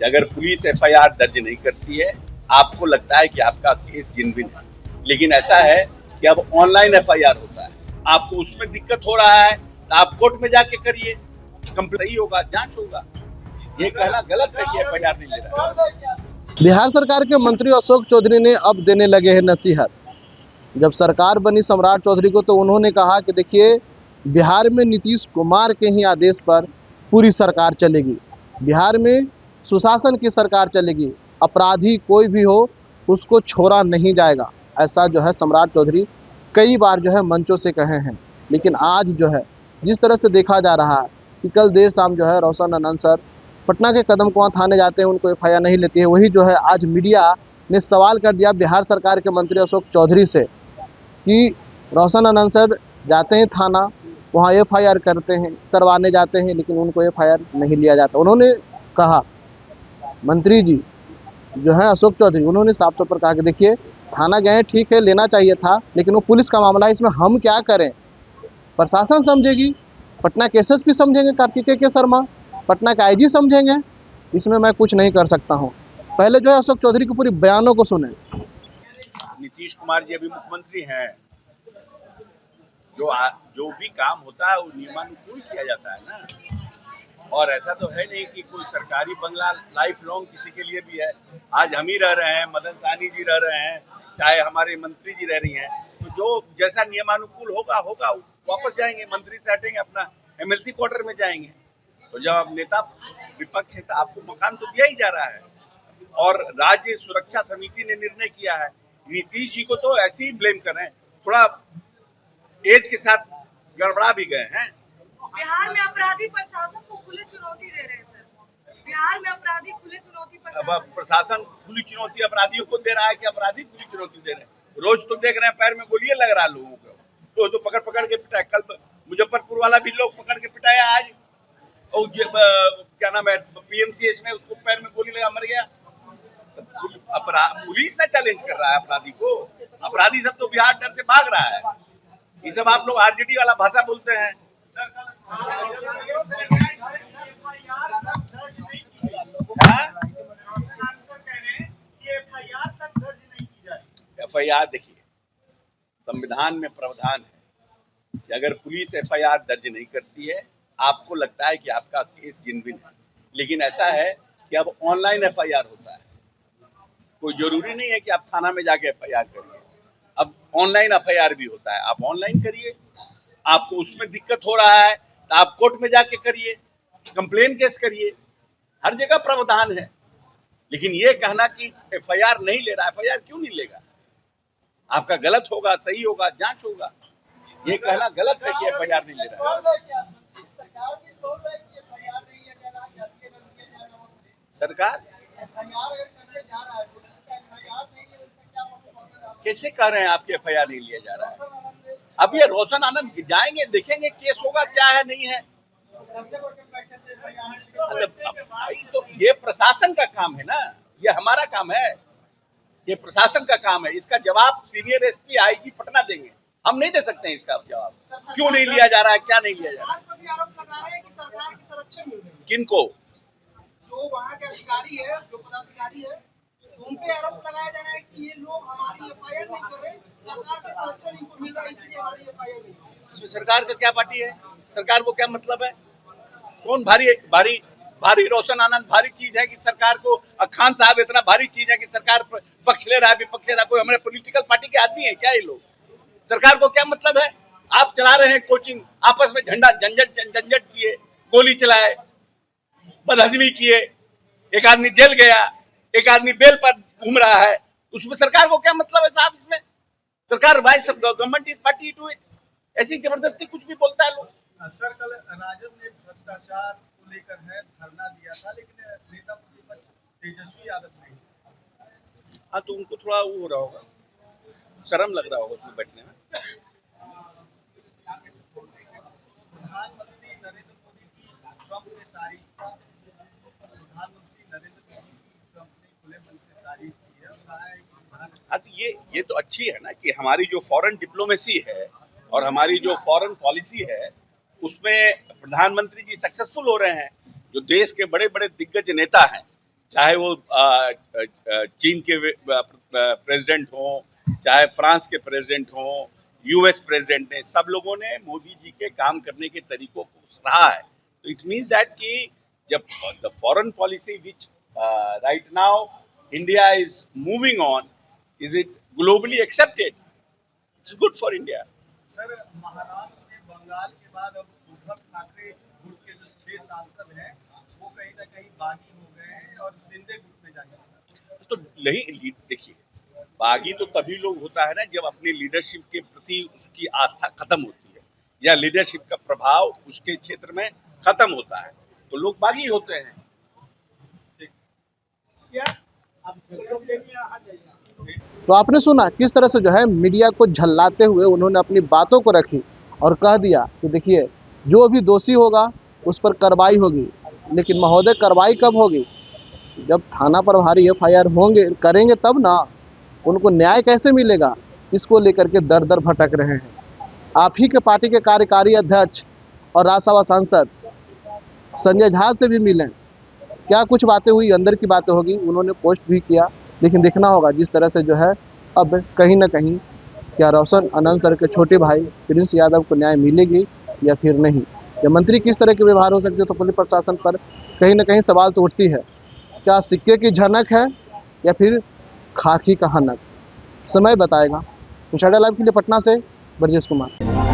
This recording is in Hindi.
कि अगर पुलिस एफआईआर दर्ज नहीं करती है, आपको लगता है कि आपका केस जिनविन है, लेकिन ऐसा है कि अब ऑनलाइन एफआईआर होता है। आपको उसमें दिक्कत हो रहा है तो आप कोर्ट में जाके करिए, कंप्लेंट सही होगा, जांच होगा। ये कहना गलत है कि एफआईआर नहीं ले रहा है। बिहार सरकार के मंत्री अशोक चौधरी ने अब देने लगे हैं नसीहत। जब सरकार बनी सम्राट चौधरी को तो उन्होंने कहा कि देखिए, बिहार में नीतीश कुमार के ही आदेश पर पूरी सरकार चलेगी, बिहार में सुशासन की सरकार चलेगी, अपराधी कोई भी हो उसको छोड़ा नहीं जाएगा। ऐसा जो है सम्राट चौधरी कई बार जो है मंचों से कहे हैं। लेकिन आज जो है जिस तरह से देखा जा रहा है कि कल देर शाम जो है रोशन आनंद सर पटना के कदम कुआं थाने जाते हैं, उनको एफआईआर नहीं लेती है। वही जो है आज मीडिया ने सवाल कर दिया बिहार सरकार के मंत्री अशोक चौधरी से कि रोशन आनंद सर जाते हैं थाना, वहाँ एफआईआर करवाने जाते हैं, लेकिन उनको एफआईआर नहीं लिया जाता। उन्होंने कहा, मंत्री जी जो है अशोक चौधरी, उन्होंने साफ तौर पर कहा कि देखिए, थाना गए ठीक है, लेना चाहिए था, लेकिन वो पुलिस का मामला है, इसमें हम क्या करें, प्रशासन समझेगी, पटना के एसएसपी समझेंगे कार्तिकेय के शर्मा, पटना के आईजी समझेंगे, इसमें मैं कुछ नहीं कर सकता हूँ। पहले जो है अशोक चौधरी की पूरी बयानों को सुने। नीतीश कुमार जी अभी मुख्यमंत्री हैं, जो भी काम होता है वो नियमानुकूल किया जाता है ना। और ऐसा तो है नहीं कि कोई सरकारी बंगला लाइफ लॉन्ग किसी के लिए भी है। आज हम ही रह रहे हैं, मदन सहनी जी रह रहे हैं, चाहे हमारे मंत्री जी रह रही हैं, तो जो जैसा नियमानुकूल होगा वापस जाएंगे, मंत्री से हटेंगे, अपना एमएलसी क्वार्टर में जाएंगे। तो जब आप नेता विपक्ष है तो आपको मकान तो दिया ही जा रहा है। और राज्य सुरक्षा समिति ने निर्णय किया है। नीतीश जी को तो ऐसे ही ब्लेम कर रहे हैं, थोड़ा एज के साथ गड़बड़ा भी गए हैं। बिहार में अपराधी प्रशासन को खुली चुनौती दे रहे हैं सर। बिहार में अपराधी खुली चुनौती अब प्रशासन खुली चुनौती अपराधियों को दे रहा है कि अपराधी खुली चुनौती दे रहे हैं। रोज तो देख रहे हैं पैर में गोलियां लग रहा है लोगों को, तो पकड़ पकड़ के पिटाए। कल मुजफ्फरपुर वाला भी लोग पकड़ के पिटाया। आज और क्या नाम है, पीएमसीएच में उसको पैर में गोली लगा मर गया। पुलिस ने चैलेंज कर रहा है अपराधी को। अपराधी सब तो बिहार डर से भाग रहा है। ये सब आप लोग आरजेडी वाला भाषा बोलते हैं। एफआईआर देखिए, संविधान में प्रावधान है कि अगर पुलिस एफआईआर दर्ज नहीं करती है, आपको लगता है कि आपका केस जिनविन है, लेकिन ऐसा है कि अब ऑनलाइन एफआईआर होता है। कोई जरूरी नहीं है कि आप थाना में जाके एफआईआर करिए, अब ऑनलाइन एफआईआर भी होता है। आप ऑनलाइन करिए, आपको उसमें दिक्कत हो रहा है तो आप कोर्ट में जाके करिए, कंप्लेन केस करिए, हर जगह प्रावधान है। लेकिन ये कहना कि एफआईआर नहीं ले रहा, एफआईआर क्यों नहीं लेगा? आपका गलत होगा, सही होगा, जांच होगा। ये कहना गलत है कि एफआईआर नहीं ले रहा। सरकार कैसे कह रहे हैं आपकी एफआईआर नहीं लिया जा रहा है? अब ये रोशन आनंद जाएंगे, देखेंगे केस होगा क्या है नहीं है। भाई तो ये प्रशासन का काम है ना, ये हमारा काम है, ये प्रशासन का काम है। इसका जवाब सीनियर एसपी आईजी पटना देंगे, हम नहीं दे सकते हैं इसका जवाब। क्यों नहीं लिया जा रहा है, क्या नहीं लिया जा रहा है? आरोप लगा रहे हैं कि सरकार की संरक्षण मिल रही है। किनको? जो वहाँ के अधिकारी है, जो पदाधिकारी है, उन पे आरोप लगाया जा रहा है कि ये लोग हमारी एफआईआर नहीं कर रहे, सरकार के संरक्षण इनको मिल रहा है, इसलिए हमारी एफआईआर नहीं। इसमें सरकार का क्या पार्टी है? सरकार को क्या मतलब है? कौन भारी भारी भारी रोशन आनंद भारी चीज है कि सरकार को, खान साहब इतना भारी चीज है कि सरकार पक्ष ले रहा है, विपक्ष ले रहा है? कोई हमारे पॉलिटिकल पार्टी के आदमी है क्या ये लोग? सरकार को क्या मतलब है? आप चला रहे हैं कोचिंग, आपस में झंडा झंझट किए, गोली चलाए, बदहजमी किए, एक आदमी जेल गया, एक आदमी बेल पर घूम रहा है, उसमें सरकार को क्या मतलब है साहब? इसमें सरकार भाई सब government is party to it, ऐसी जबरदस्ती कुछ भी बोलता है लोग। सर, कल राजद ने भ्रष्टाचार को लेकर है धरना दिया था, लेकिन नेता प्रतिपक्ष तेजस्वी यादव से, हाँ तो उनको थोड़ा वो हो रहा होगा, शर्म लग रहा होगा उसमें बैठने में। प्रधानमंत्री नरेंद्र मोदी की ट्रंप ने तारीफ की, प्रधानमंत्री नरेंद्र मोदी की ट्रंप ने खुले मन से तारीफ की है और कहा है कि हाँ तो ये तो अच्छी है ना कि हमारी जो फॉरेन डिप्लोमेसी है और हमारी जो फॉरेन पॉलिसी है उसमें प्रधानमंत्री जी सक्सेसफुल हो रहे हैं। जो देश के बड़े बड़े दिग्गज नेता हैं, चाहे वो चीन के प्रेसिडेंट हों, चाहे फ्रांस के प्रेसिडेंट हों, यूएस प्रेसिडेंट ने, सब लोगों ने मोदी जी के काम करने के तरीकों को सराहा है। तो इट मीन्स दैट कि जब the foreign policy which right now India is moving on, is it globally accepted, it's good for India. Sir, Maharashtra में बंगाल के बाद अब उद्धव ठाकरे गुट के जो 6 सांसद हैं वो कहीं ना कहीं बागी हो गए हैं और शिंदे गुट में जाने। तो नहीं, देखिए, बागी तो तभी लोग होता है ना जब अपनी लीडरशिप के प्रति उसकी आस्था खत्म होती है या लीडरशिप का प्रभाव उसके क्षेत्र में खत्म होता है, तो लोग बागी होते हैं। तो आपने सुना किस तरह से जो है मीडिया को झल्लाते हुए उन्होंने अपनी बातों को रखी और कह दिया कि देखिए जो भी दोषी होगा उस पर कार्रवाई होगी। लेकिन महोदय, कार्रवाई कब होगी? जब थाना प्रभारी एफआईआर होंगे, करेंगे तब ना। उनको न्याय कैसे मिलेगा? इसको लेकर के दर दर भटक रहे हैं। आप ही के पार्टी के कार्यकारी अध्यक्ष और राज्यसभा सांसद संजय झा से भी मिलें, क्या कुछ बातें हुई, अंदर की बातें होगी, उन्होंने पोस्ट भी किया। लेकिन देखना होगा जिस तरह से जो है अब कहीं ना कहीं क्या रोशन आनंद सर के छोटे भाई प्रिंस यादव को न्याय मिलेगी या फिर नहीं। या मंत्री किस तरह के व्यवहार हो सकते हैं, तो पुलिस प्रशासन पर कहीं ना कहीं सवाल तो उठती है। क्या सिक्के की झनक है या फिर खाकी का हनक? समय बताएगा। इंशाल्लाह लाइव के लिए पटना से ब्रजेश कुमार।